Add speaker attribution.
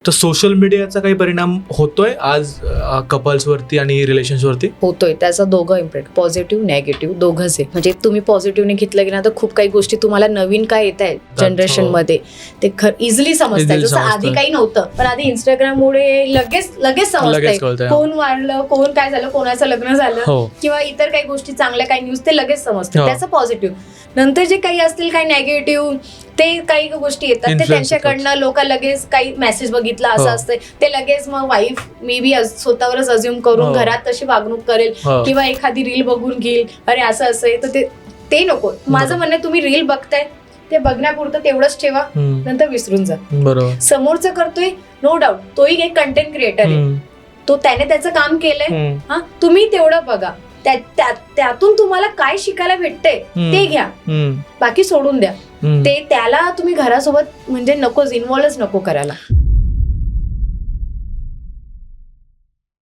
Speaker 1: तर सोशल मीडियाचा काही परिणाम होतोय आज कपल्सवरती आणि रिलेशन्सवरती?
Speaker 2: होतोय त्याचा दोघं इम्पॅक्ट, पॉझिटिव्ह निगेटिव्ह दोघंच आहे. म्हणजे तुम्ही पॉझिटिव्हने घेतलं की ना तर खूप काही गोष्टी तुम्हाला नवीन काय येत आहेत जनरेशन मध्ये ते इझिली समजतात. जसं आधी काही नव्हतं, पण आधी इंस्टाग्राममुळे लगेच समजतंय कोण वाढलं, कोण काय झालं, कोणाचं लग्न झालं किंवा इतर काही गोष्टी चांगल्या काही न्यूज ते लगेच समजतात. त्याचं पॉझिटिव्ह. नंतर जे काही असतील काही नेगेटिव्ह ते काही गोष्टी येतात ते त्यांच्याकडनं लोक लगेच काही मेसेज बघितला असं असतंय ते लगेच मग वाईफ मे बी स्वतःवरच अज्युम करून घरात तशी वागणूक करेल किंवा एखादी रील बघून घेईल, अरे असं आहे तर ते नको. माझं म्हणणं तुम्ही रील बघताय ते बघण्यापुरतं तेवढंच ठेवा, नंतर विसरून जा. समोरचं करतोय नो डाऊट तोही एक कंटेंट क्रिएटर आहे, तो त्याने त्याचं काम केलंय. हा तुम्ही तेवढं बघा, त्यातून तुम्हाला काय शिकायला भेटतंय ते घ्या, बाकी सोडून द्या. ते त्याला तुम्ही घरासोबत म्हणजे इन्व्हॉल्वच नको करायला.